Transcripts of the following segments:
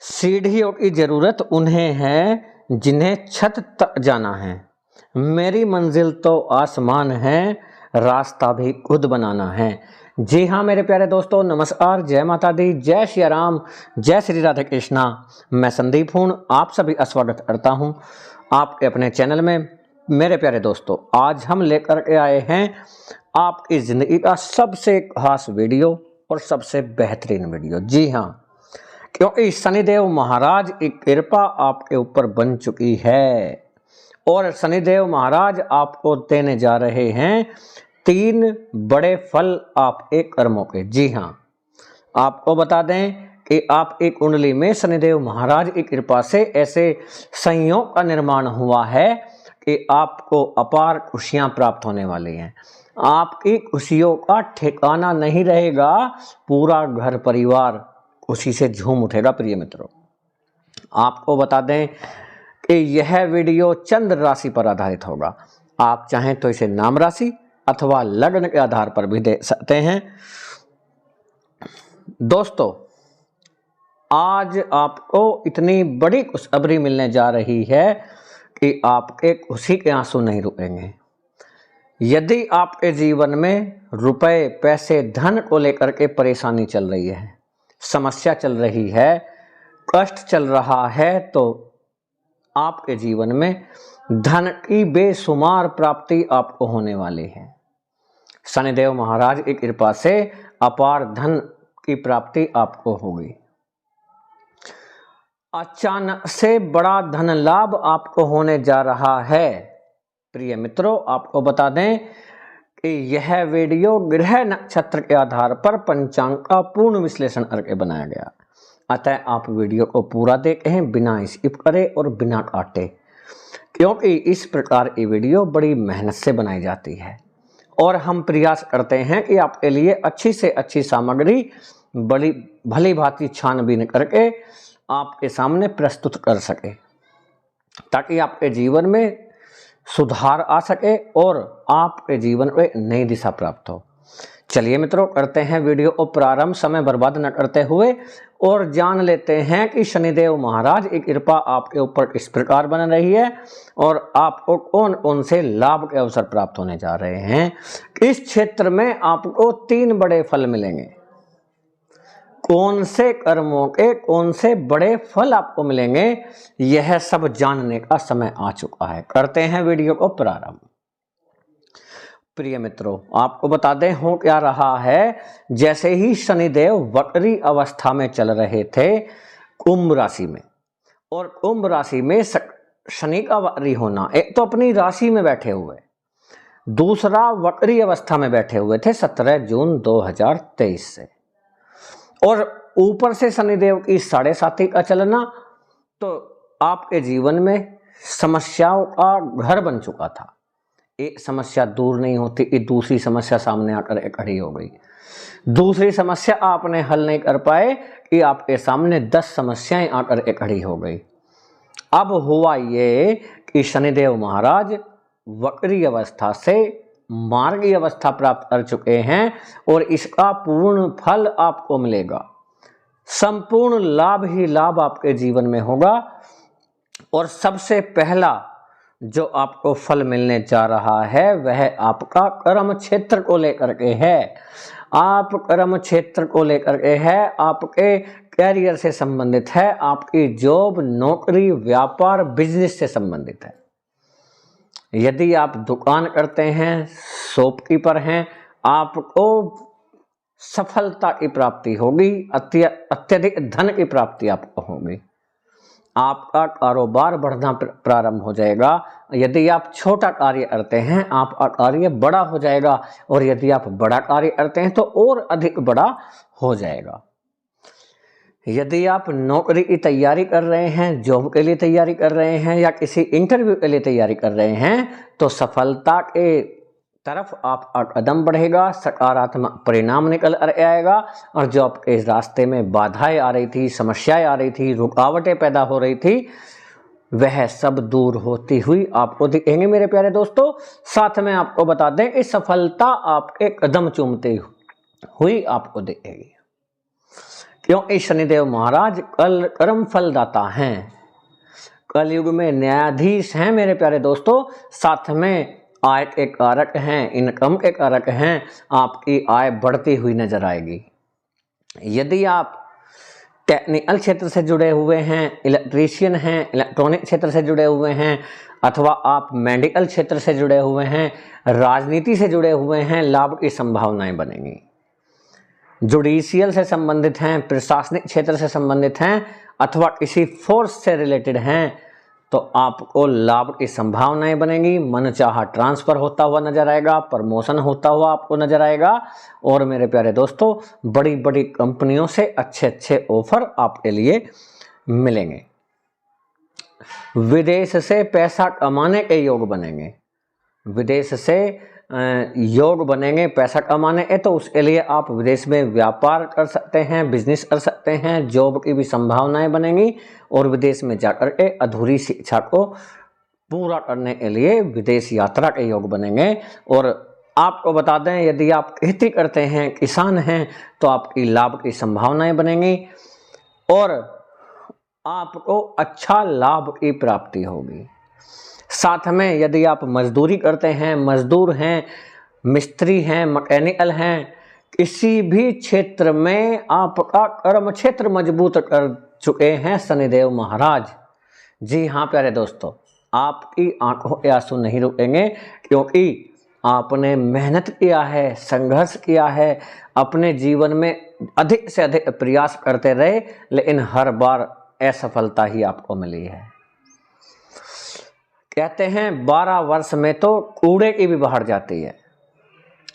सीढ़ियों की जरूरत उन्हें है जिन्हें छत तक जाना है। मेरी मंजिल तो आसमान है, रास्ता भी खुद बनाना है। जी हाँ मेरे प्यारे दोस्तों, नमस्कार, जय माता दी, जय श्री राम, जय श्री राधे कृष्णा। मैं संदीप हूँ, आप सभी का स्वागत करता हूँ आपके अपने चैनल में। मेरे प्यारे दोस्तों, आज हम लेकर के आए हैं आपकी ज़िंदगी का सबसे खास वीडियो और सबसे बेहतरीन वीडियो। जी हाँ, क्योंकि शनिदेव महाराज की कृपा आपके ऊपर बन चुकी है और शनिदेव महाराज आपको देने जा रहे हैं 3 बड़े फल आपके कर्मों के। जी हाँ, आपको बता दें कि आपकी कुंडली में शनिदेव महाराज की कृपा से ऐसे संयोग का निर्माण हुआ है कि आपको अपार खुशियां प्राप्त होने वाली हैं। आपकी खुशियों का ठिकाना नहीं रहेगा, पूरा घर परिवार खुशी से झूम उठेगा। प्रिय मित्रों, आपको बता दें कि यह वीडियो चंद्र राशि पर आधारित होगा। आप चाहें तो इसे नाम राशि अथवा लग्न के आधार पर भी दे सकते हैं। दोस्तों, आज आपको इतनी बड़ी खुशखबरी मिलने जा रही है कि आपके खुशी के आंसू नहीं रुकेंगे। यदि आपके जीवन में रुपए, पैसे, धन को लेकर के परेशानी चल रही है, समस्या चल रही है, कष्ट चल रहा है, तो आपके जीवन में धन की बेशुमार प्राप्ति आपको होने वाली है। शनिदेव महाराज की कृपा से अपार धन की प्राप्ति आपको होगी। अचानक से बड़ा धन लाभ आपको होने जा रहा है। प्रिय मित्रों, आपको बता दें कि यह वीडियो ग्रह नक्षत्र के आधार पर पंचांग का पूर्ण विश्लेषण करके बनाया गया। अतः आप वीडियो को पूरा देखें, बिना स्किप करे और बिना काटे, क्योंकि इस प्रकार की वीडियो बड़ी मेहनत से बनाई जाती है और हम प्रयास करते हैं कि आपके लिए अच्छी से अच्छी सामग्री बड़ी भली भांति छानबीन करके आपके सामने प्रस्तुत कर सके, ताकि आपके जीवन में सुधार आ सके और आपके जीवन में नई दिशा प्राप्त हो। चलिए मित्रों, करते हैं वीडियो को प्रारंभ, समय बर्बाद न करते हुए, और जान लेते हैं कि शनिदेव महाराज की कृपा आपके ऊपर किस प्रकार बन रही है और आपको कौन कौन से लाभ के अवसर प्राप्त होने जा रहे हैं। इस क्षेत्र में आपको 3 बड़े फल मिलेंगे। कौन से कर्मों के कौन से बड़े फल आपको मिलेंगे, यह सब जानने का समय आ चुका है। करते हैं वीडियो को प्रारंभ। प्रिय मित्रों, आपको बता दें हो क्या रहा है। जैसे ही शनिदेव वक्री अवस्था में चल रहे थे कुंभ राशि में, और कुंभ राशि में शनि का वक्री होना, एक तो अपनी राशि में बैठे हुए, दूसरा वक्री अवस्था में बैठे हुए थे 17 जून 2023 से, और ऊपर से शनिदेव की 7.5 का चलना, तो आपके जीवन में समस्याओं का घर बन चुका था। एक समस्या दूर नहीं होती कि दूसरी समस्या सामने आकर खड़ी हो गई। दूसरी समस्या आपने हल नहीं कर पाए कि आपके सामने 10 समस्याएं आकर खड़ी हो गई। अब हुआ ये कि शनिदेव महाराज वक्री अवस्था से मार्गी अवस्था प्राप्त कर चुके हैं और इसका पूर्ण फल आपको मिलेगा। संपूर्ण लाभ ही लाभ आपके जीवन में होगा। और सबसे पहला जो आपको फल मिलने जा रहा है वह आपका कर्म क्षेत्र को लेकर के है। आप कर्म क्षेत्र को लेकर के है, आपके कैरियर से संबंधित है, आपकी जॉब, नौकरी, व्यापार, बिजनेस से संबंधित है। यदि आप दुकान करते हैं, शॉपकीपर हैं, आपको सफलता की प्राप्ति होगी, अत्यधिक धन की प्राप्ति आपको होगी। आपका कारोबार बढ़ना प्रारंभ हो जाएगा। यदि आप छोटा कार्य करते हैं, आपका कार्य बड़ा हो जाएगा, और यदि आप बड़ा कार्य करते हैं तो और अधिक बड़ा हो जाएगा। यदि आप नौकरी की तैयारी कर रहे हैं, जॉब के लिए तैयारी कर रहे हैं, या किसी इंटरव्यू के लिए तैयारी कर रहे हैं, तो सफलता के तरफ आपका कदम बढ़ेगा, सकारात्मक परिणाम निकल आएगा। और जो आपके रास्ते में बाधाएं आ रही थी, समस्याएं आ रही थी, रुकावटें पैदा हो रही थी, वह सब दूर होती हुई आपको दिखेंगे मेरे प्यारे दोस्तों। साथ में आपको बता दें कि सफलता आपके कदम चूमते हुई आपको दिखेगी। क्योंकि शनिदेव महाराज कल कर्म फलदाता हैं, कलयुग में न्यायाधीश हैं मेरे प्यारे दोस्तों, साथ में आय के कारक हैं, इनकम के कारक हैं। आपकी आय बढ़ती हुई नजर आएगी। यदि आप टेक्निकल क्षेत्र से जुड़े हुए हैं, इलेक्ट्रीशियन हैं, इलेक्ट्रॉनिक क्षेत्र से जुड़े हुए हैं, अथवा आप मेडिकल क्षेत्र से जुड़े हुए हैं, राजनीति से जुड़े हुए हैं, लाभ की संभावनाएं बनेंगी। जुडिशियल से संबंधित हैं, प्रशासनिक क्षेत्र से संबंधित हैं, अथवा किसी फोर्स से रिलेटेड हैं, तो आपको लाभ की संभावनाएं बनेंगी। मनचाहा ट्रांसफर होता हुआ नजर आएगा, प्रमोशन होता हुआ आपको नजर आएगा। और मेरे प्यारे दोस्तों, बड़ी बड़ी कंपनियों से अच्छे अच्छे ऑफर आपके लिए मिलेंगे। विदेश से पैसा कमाने के योग बनेंगे, विदेश से योग बनेंगे पैसा कमाने के, तो उसके लिए आप विदेश में व्यापार कर सकते हैं, बिजनेस कर सकते हैं, जॉब की भी संभावनाएं बनेंगी। और विदेश में जाकर के अधूरी शिक्षा को पूरा करने के लिए विदेश यात्रा के योग बनेंगे। और आपको बता दें, यदि आप खेती करते हैं, किसान हैं, तो आपकी लाभ की संभावनाएं बनेंगी और आपको अच्छा लाभ की प्राप्ति होगी। साथ में यदि आप मजदूरी करते हैं, मजदूर हैं, मिस्त्री हैं, मैकेनिकल हैं, किसी भी क्षेत्र में आपका कर्म क्षेत्र मजबूत कर चुके हैं शनिदेव महाराज। जी हाँ प्यारे दोस्तों, आपकी आंखों के आंसू नहीं रुकेंगे, क्योंकि आपने मेहनत किया है, संघर्ष किया है, अपने जीवन में अधिक से अधिक प्रयास करते रहे, लेकिन हर बार असफलता ही आपको मिली है। कहते हैं 12 वर्ष में तो कूड़े की भी बाहर जाती है,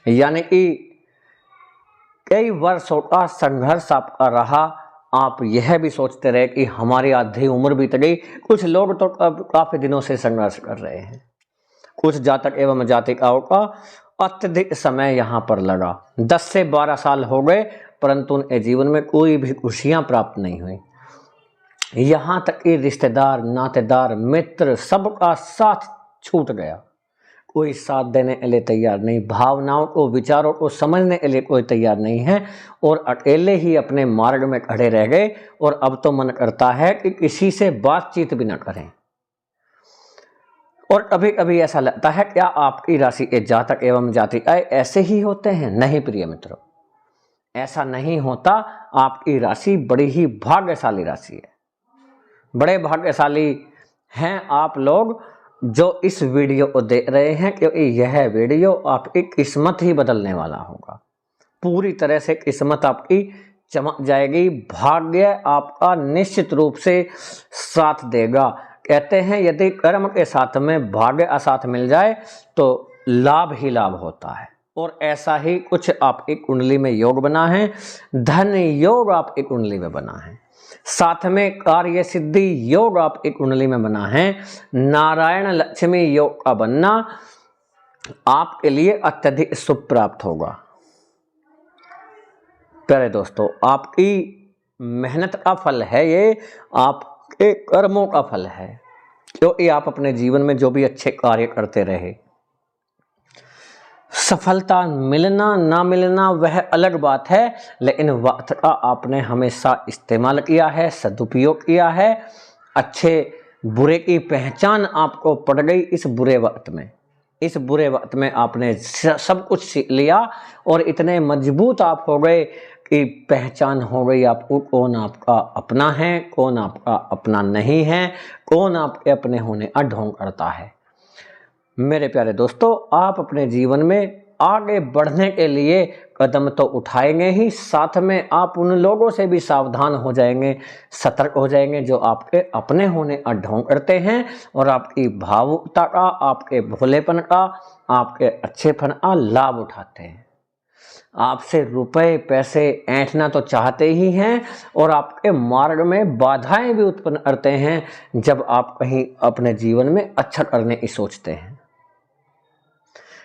यानी कि कई वर्षों का संघर्ष आपका रहा। आप यह भी सोचते रहे कि हमारी आधी उम्र बीत गई। कुछ लोग तो काफी दिनों से संघर्ष कर रहे हैं, कुछ जातक एवं जातिकाओं का अत्यधिक समय यहाँ पर लगा, 10 से 12 साल हो गए, परंतु उनके जीवन में कोई भी खुशियाँ प्राप्त नहीं हुई। यहाँ तक कि रिश्तेदार, नातेदार, मित्र सबका साथ छूट गया, कोई साथ देने के लिए तैयार नहीं, भावनाओं को, विचारों को समझने के लिए कोई तैयार नहीं है, और अकेले ही अपने मार्ग में खड़े रह गए। और अब तो मन करता है कि किसी से बातचीत भी न करें। और कभी कभी ऐसा लगता है, क्या आपकी राशि के जातक एवं जातिकाएं ऐसे ही होते हैं? नहीं प्रिय मित्रों, ऐसा नहीं होता। आपकी राशि बड़ी ही भाग्यशाली राशि है, बड़े भाग्यशाली हैं आप लोग जो इस वीडियो को देख रहे हैं, क्योंकि यह वीडियो आपकी किस्मत ही बदलने वाला होगा। पूरी तरह से किस्मत आपकी चमक जाएगी, भाग्य आपका निश्चित रूप से साथ देगा। कहते हैं यदि कर्म के साथ में भाग्य असाथ मिल जाए तो लाभ ही लाभ होता है, और ऐसा ही कुछ आपकी कुंडली में योग बना है। धन योग आपकी कुंडली में बना है, साथ में कार्य सिद्धि योग आपकी कुंडली में बना है। नारायण लक्ष्मी योग का बनना आपके लिए अत्यधिक शुभ प्राप्त होगा। प्यारे दोस्तों, आपकी मेहनत का फल है ये, आपके कर्मों का फल है, क्योंकि आप अपने जीवन में जो भी अच्छे कार्य करते रहे। सफलता मिलना ना मिलना वह अलग बात है, लेकिन वक्त का आपने हमेशा इस्तेमाल किया है, सदुपयोग किया है। अच्छे बुरे की पहचान आपको पड़ गई इस बुरे वक्त में। इस बुरे वक्त में आपने सब कुछ सीख लिया और इतने मजबूत आप हो गए कि पहचान हो गई आपको, कौन आपका अपना है, कौन आपका अपना नहीं है, कौन आपके अपने होने का ढोंग करता है। मेरे प्यारे दोस्तों, आप अपने जीवन में आगे बढ़ने के लिए कदम तो उठाएंगे ही, साथ में आप उन लोगों से भी सावधान हो जाएंगे, सतर्क हो जाएंगे जो आपके अपने होने का ढोंग करते हैं और आपकी भावुकता का, आपके भोलेपन का, आपके अच्छेपन का लाभ उठाते हैं। आपसे रुपए पैसे ऐंठना तो चाहते ही हैं और आपके मार्ग में बाधाएं भी उत्पन्न करते हैं जब आप कहीं अपने जीवन में अच्छा करने की सोचते हैं,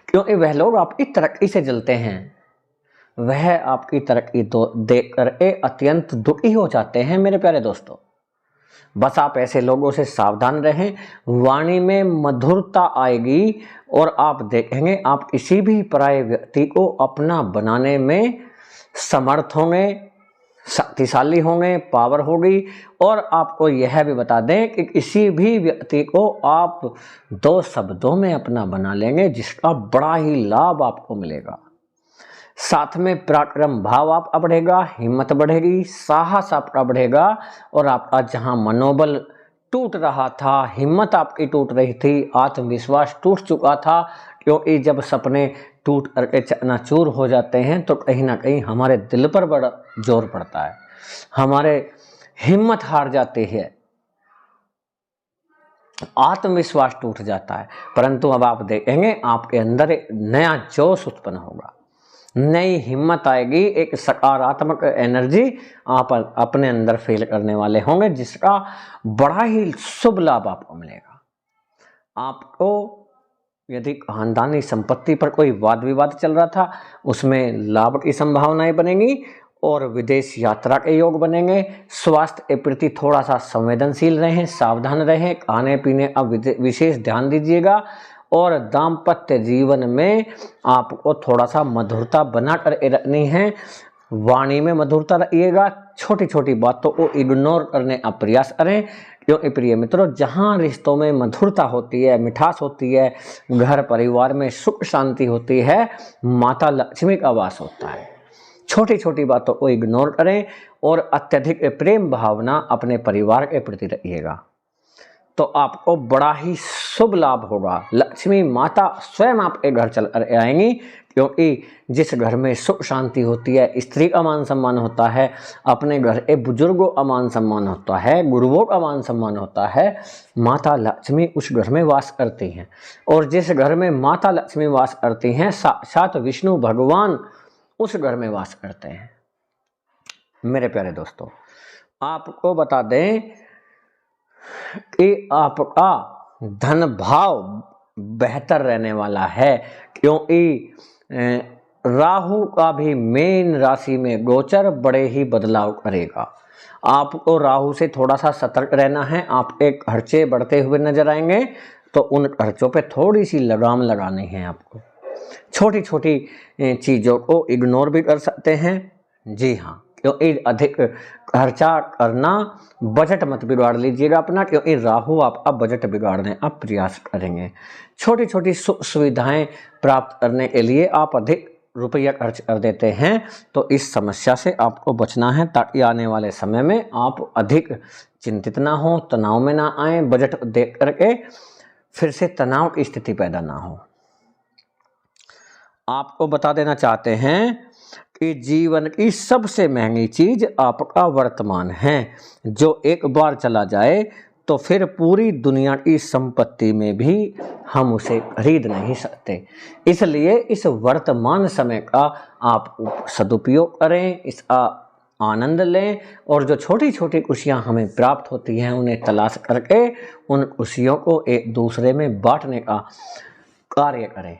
क्योंकि वह लोग आपकी तरक्की से जलते हैं। वह आपकी तरक्की देख कर अत्यंत दुखी हो जाते हैं। मेरे प्यारे दोस्तों, बस आप ऐसे लोगों से सावधान रहें। वाणी में मधुरता आएगी और आप देखेंगे आप किसी भी पराये व्यक्ति को अपना बनाने में समर्थ होंगे, शक्तिशाली होंगे, पावर होगी। और आपको यह भी बता दें कि किसी भी व्यक्ति को आप 2 शब्दों में अपना बना लेंगे, जिसका बड़ा ही लाभ आपको मिलेगा। साथ में पराक्रम भाव आपका बढ़ेगा, हिम्मत बढ़ेगी, साहस आपका बढ़ेगा, और आपका जहां मनोबल टूट रहा था, हिम्मत आपकी टूट रही थी, आत्मविश्वास टूट चुका था, क्योंकि जब सपने टूट करके चकनाचूर हो जाते हैं तो कहीं ना कहीं हमारे दिल पर बड़ा जोर पड़ता है, हमारे हिम्मत हार जाती है, आत्मविश्वास टूट जाता है। परंतु अब आप देखेंगे आपके अंदर एक नया जोश उत्पन्न होगा, नई हिम्मत आएगी, एक सकारात्मक एनर्जी आप अपने अंदर फील करने वाले होंगे, जिसका बड़ा ही शुभ लाभ आपको मिलेगा। आपको यदि खानदानी संपत्ति पर कोई वाद विवाद चल रहा था, उसमें लाभ की संभावनाएं बनेंगी और विदेश यात्रा के योग बनेंगे। स्वास्थ्य के प्रति थोड़ा सा संवेदनशील रहें, सावधान रहें, खाने पीने का विशेष ध्यान दीजिएगा। और दाम्पत्य जीवन में आपको थोड़ा सा मधुरता बना कर रखनी है, वाणी में मधुरता रखिएगा, छोटी छोटी बातों को इग्नोर करने का प्रयास करें, क्योंकि प्रिय मित्रों जहाँ रिश्तों में मधुरता होती है, मिठास होती है, घर परिवार में सुख शांति होती है, माता लक्ष्मी का वास होता है। छोटी छोटी बातों को इग्नोर करें और अत्यधिक प्रेम भावना अपने परिवार के प्रति रखिएगा, तो आपको बड़ा ही शुभ लाभ होगा। लक्ष्मी माता स्वयं आपके घर चल कर आएंगी, क्योंकि जिस घर में सुख शांति होती है, स्त्री का मान सम्मान होता है, अपने घर के बुजुर्गों का मान सम्मान होता है, गुरुओं का मान सम्मान होता है, माता लक्ष्मी उस घर में वास करती हैं। और जिस घर में माता लक्ष्मी वास करती हैं, साक्षात विष्णु भगवान उस घर में वास करते हैं। मेरे प्यारे दोस्तों, आपको बता दें कि आपका धन भाव बेहतर रहने वाला है, क्योंकि राहु का भी मीन राशि में गोचर बड़े ही बदलाव करेगा। आपको राहु से थोड़ा सा सतर्क रहना है। आपके खर्चे बढ़ते हुए नजर आएंगे, तो उन खर्चों पे थोड़ी सी लगाम लगानी है आपको। छोटी छोटी चीज़ों को इग्नोर भी कर सकते हैं, जी हाँ, क्योंकि अधिक खर्चा करना, बजट मत बिगाड़ लीजिएगा अपना, क्योंकि राहु आपका बजट बिगाड़ने का प्रयास करेंगे। छोटी छोटी सुख सुविधाएं प्राप्त करने के लिए आप अधिक रुपया खर्च कर देते हैं, तो इस समस्या से आपको बचना है, ताकि आने वाले समय में आप अधिक चिंतित ना हो, तनाव में ना आए, बजट देख करके फिर से तनाव की स्थिति पैदा ना हो। आपको बता देना चाहते हैं कि जीवन की सबसे महंगी चीज आपका वर्तमान है, जो एक बार चला जाए तो फिर पूरी दुनिया की संपत्ति में भी हम उसे खरीद नहीं सकते। इसलिए इस वर्तमान समय का आप सदुपयोग करें, इसका आनंद लें, और जो छोटी छोटी खुशियां हमें प्राप्त होती हैं उन्हें तलाश करके उन खुशियों को एक दूसरे में बांटने का कार्य करें।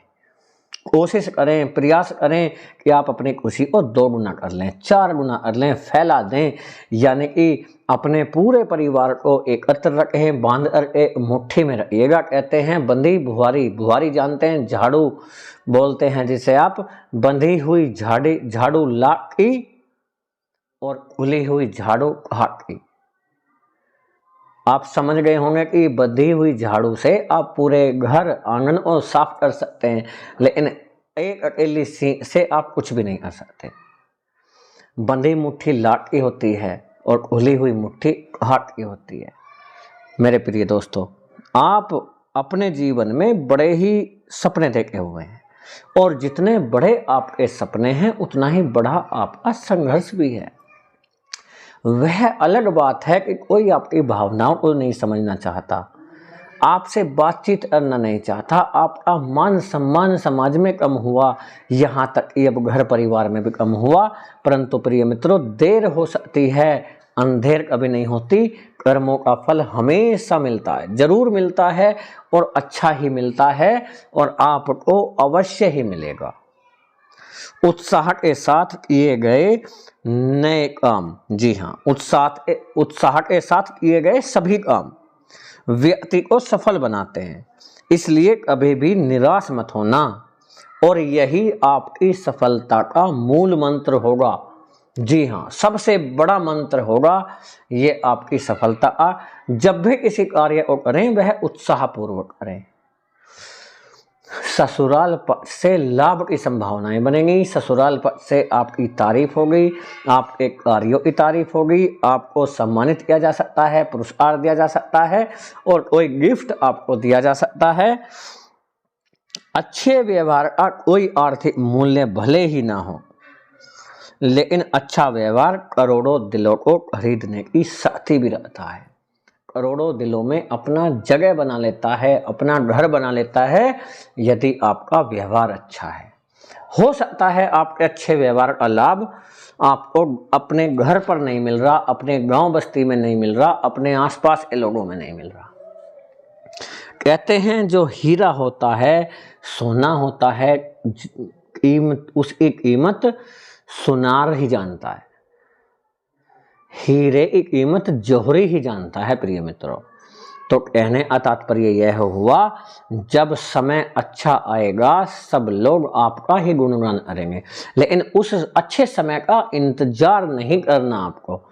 कोशिश करें, प्रयास करें कि आप अपनी खुशी को 2 गुना कर लें, 4 गुना कर लें, फैला दें, यानी कि अपने पूरे परिवार को एकत्र रखें, बांध करके मुट्ठी में रखिएगा। कहते हैं बंधी बुहारी, बुहारी जानते हैं, झाड़ू बोलते हैं जिसे आप, बंधी हुई झाड़ू लाख की और खुली हुई झाड़ू हाथ की। आप समझ गए होंगे कि बंधी हुई झाड़ू से आप पूरे घर आंगन को साफ कर सकते हैं, लेकिन एक अकेली से आप कुछ भी नहीं कर सकते। बंधी मुट्ठी लाट की होती है और खुली हुई मुट्ठी हाथ की होती है। मेरे प्रिय दोस्तों, आप अपने जीवन में बड़े ही सपने देखे हुए हैं, और जितने बड़े आपके सपने हैं उतना ही बड़ा आपका संघर्ष भी है। वह अलग बात है कि कोई आपकी भावनाओं को नहीं समझना चाहता, आपसे बातचीत करना नहीं चाहता, आपका मान सम्मान समाज में कम हुआ, यहाँ तक कि अब घर परिवार में भी कम हुआ। परंतु प्रिय मित्रों, देर हो सकती है, अंधेर कभी नहीं होती। कर्मों का फल हमेशा मिलता है, जरूर मिलता है, और अच्छा ही मिलता है, और आपको अवश्य ही मिलेगा। उत्साह के साथ किए गए नए काम, जी हाँ, उत्साह के साथ किए गए सभी काम व्यक्ति को सफल बनाते हैं। इसलिए कभी भी निराश मत होना, और यही आपकी सफलता का मूल मंत्र होगा। जी हाँ, सबसे बड़ा मंत्र होगा ये आपकी सफलता। जब भी किसी कार्य को करें वह उत्साहपूर्वक करें। ससुराल पक्ष से लाभ की संभावनाएं बनेंगी, ससुराल पक्ष से आपकी तारीफ होगी, आपके कार्यों की तारीफ होगी, आपको सम्मानित किया जा सकता है, पुरस्कार दिया जा सकता है और कोई गिफ्ट आपको दिया जा सकता है। अच्छे व्यवहार का कोई आर्थिक मूल्य भले ही ना हो, लेकिन अच्छा व्यवहार करोड़ों दिलों को खरीदने की शक्ति भी रखता है, करोड़ों दिलों में अपना जगह बना लेता है, अपना घर बना लेता है यदि आपका व्यवहार अच्छा है। हो सकता है आपके अच्छे व्यवहार का लाभ आपको अपने घर पर नहीं मिल रहा, अपने गांव बस्ती में नहीं मिल रहा, अपने आसपास के लोगों में नहीं मिल रहा। कहते हैं जो हीरा होता है, सोना होता है, उसकी कीमत सुनार ही जानता है, हीरे की कीमत जौहरी ही जानता है। प्रिय मित्रों, तो कहने का तात्पर्य यह हुआ, जब समय अच्छा आएगा सब लोग आपका ही गुणगान करेंगे, लेकिन उस अच्छे समय का इंतजार नहीं करना आपको।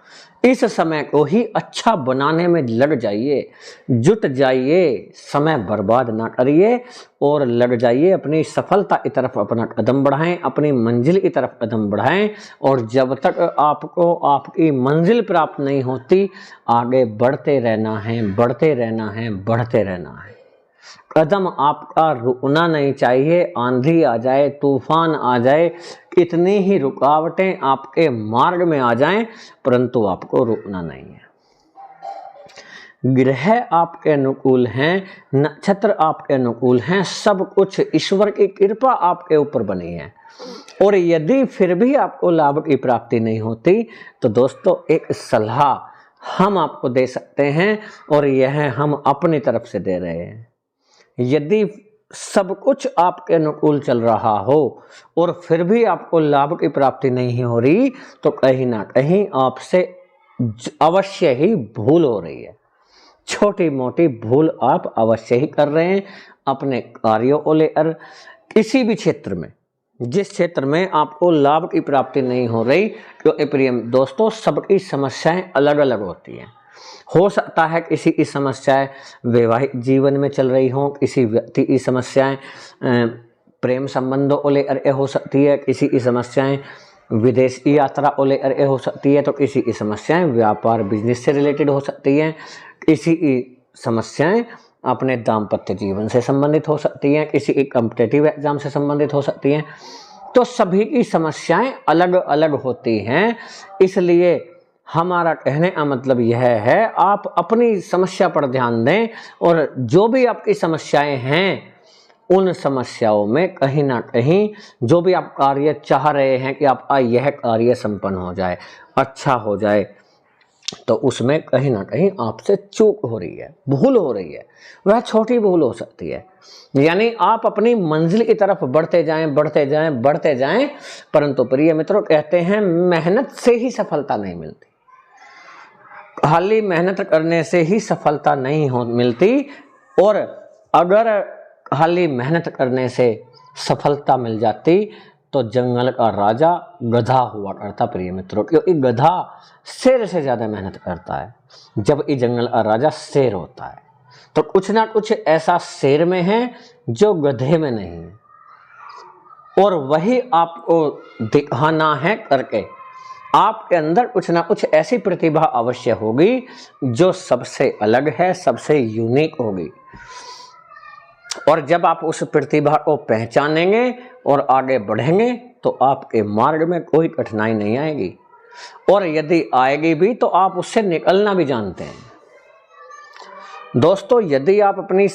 इस समय को ही अच्छा बनाने में लग जाइए, जुट जाइए, समय बर्बाद ना करिए और लग जाइए, अपनी सफलता की तरफ अपना कदम बढ़ाएं, अपनी मंजिल की तरफ कदम बढ़ाएं। और जब तक आपको आपकी मंजिल प्राप्त नहीं होती, आगे बढ़ते रहना है, बढ़ते रहना है, बढ़ते रहना है। कदम आपका रुकना नहीं चाहिए। आंधी आ जाए, तूफान आ जाए, कितनी ही रुकावटें आपके मार्ग में आ जाएं, परंतु आपको रुकना नहीं है। ग्रह आपके अनुकूल हैं, नक्षत्र आपके अनुकूल हैं, सब कुछ ईश्वर की कृपा आपके ऊपर बनी है। और यदि फिर भी आपको लाभ की प्राप्ति नहीं होती, तो दोस्तों एक सलाह हम आपको दे सकते हैं और यह हम अपनी तरफ से दे रहे हैं। यदि सब कुछ आपके अनुकूल चल रहा हो और फिर भी आपको लाभ की प्राप्ति नहीं हो रही, तो कहीं ना कहीं आपसे अवश्य ही भूल हो रही है। छोटी मोटी भूल आप अवश्य ही कर रहे हैं अपने कार्यों को लेकर। किसी भी क्षेत्र में, जिस क्षेत्र में आपको लाभ की प्राप्ति नहीं हो रही, क्योंकि प्रिय दोस्तों सबकी समस्याएं अलग अलग होती हैं। हो सकता है किसी की समस्याएं वैवाहिक जीवन में चल रही हों, किसी व्यक्ति की समस्याएं प्रेम संबंधों को लेकर हो सकती है, किसी की समस्याएं विदेश की यात्रा को लेकर हो सकती है, तो किसी की समस्याएं व्यापार बिजनेस से रिलेटेड हो सकती हैं, किसी की समस्याएं अपने दाम्पत्य जीवन से संबंधित हो सकती हैं, किसी की कॉम्पिटिटिव एग्जाम से संबंधित हो सकती हैं। तो सभी की समस्याएं अलग अलग होती हैं। इसलिए हमारा कहने का मतलब यह है, आप अपनी समस्या पर ध्यान दें और जो भी आपकी समस्याएं हैं उन समस्याओं में कहीं ना कहीं जो भी आप कार्य चाह रहे हैं कि आपका यह कार्य संपन्न हो जाए, अच्छा हो जाए, तो उसमें कहीं ना कहीं आपसे चूक हो रही है, भूल हो रही है। वह छोटी भूल हो सकती है, यानी आप अपनी मंजिल की तरफ बढ़ते जाएं, बढ़ते जाएं, बढ़ते जाएं, परंतु प्रिय मित्रों कहते हैं मेहनत से ही सफलता नहीं मिलती। खाली मेहनत करने से ही सफलता नहीं मिलती। और अगर खाली मेहनत करने से सफलता मिल जाती तो जंगल का राजा गधा हुआ करता। प्रिय मित्रों, क्योंकि गधा शेर से ज्यादा मेहनत करता है, जबकि जंगल का राजा शेर होता है। तो कुछ ना कुछ ऐसा शेर में है जो गधे में नहीं है, और वही आपको दिखाना है करके। आपके अंदर कुछ ना कुछ ऐसी प्रतिभा अवश्य होगी जो सबसे अलग है, सबसे यूनिक होगी। और जब आप उस प्रतिभा को पहचानेंगे और आगे बढ़ेंगे तो आपके मार्ग में कोई कठिनाई नहीं आएगी, और यदि आएगी भी तो आप उससे निकलना भी जानते हैं। दोस्तों, यदि आप अपनी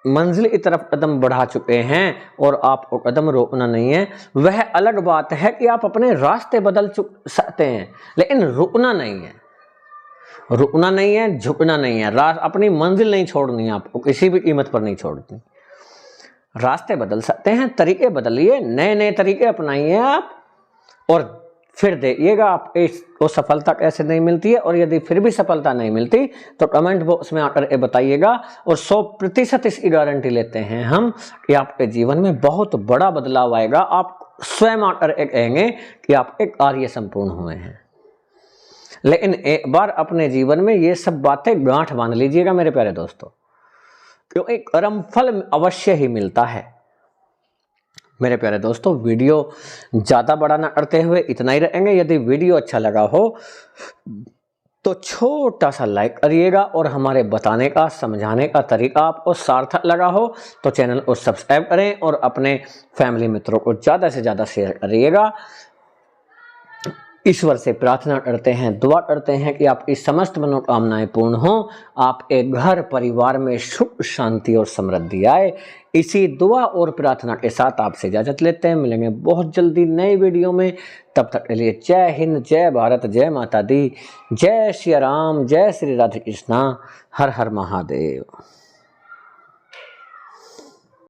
मंजिल की तरफ कदम बढ़ा चुके हैं और आपको कदम रोकना नहीं है, वह अलग बात है कि आप अपने रास्ते बदल सकते हैं, लेकिन रुकना नहीं है। रुकना नहीं है, झुकना नहीं है, अपनी मंजिल नहीं छोड़नी है, आपको किसी भी कीमत पर नहीं छोड़नी। रास्ते बदल सकते हैं, तरीके बदलिए, नए नए तरीके अपनाइए आप, और फिर देखिएगा आपको सफलता कैसे नहीं मिलती है। और यदि फिर भी सफलता नहीं मिलती तो कमेंट बॉक्स में आकर बताइएगा, और 100% इसकी गारंटी लेते हैं हम कि आपके जीवन में बहुत बड़ा बदलाव आएगा। आप स्वयं आकर कहेंगे कि आप एक आर्य संपूर्ण हुए हैं। लेकिन एक बार अपने जीवन में ये सब बातें गांठ बांध लीजिएगा मेरे प्यारे दोस्तों, क्योंकि कर्म फल अवश्य ही मिलता है। मेरे प्यारे दोस्तों, वीडियो ज़्यादा बड़ा ना करते हुए इतना ही रहेंगे। यदि वीडियो अच्छा लगा हो तो छोटा सा लाइक करिएगा, और हमारे बताने का समझाने का तरीका आपको सार्थक लगा हो तो चैनल को सब्सक्राइब करें और अपने फैमिली मित्रों को ज़्यादा से ज़्यादा शेयर करिएगा। ईश्वर से प्रार्थना करते हैं, दुआ करते हैं कि आपकी समस्त मनोकामनाएं पूर्ण हों, आपके घर परिवार में सुख शांति और समृद्धि आए। इसी दुआ और प्रार्थना के साथ आपसे इजाजत लेते हैं। मिलेंगे बहुत जल्दी नई वीडियो में। तब तक के लिए जय हिंद, जय भारत, जय माता दी, जय श्री राम, जय श्री राधे कृष्णा, हर हर महादेव।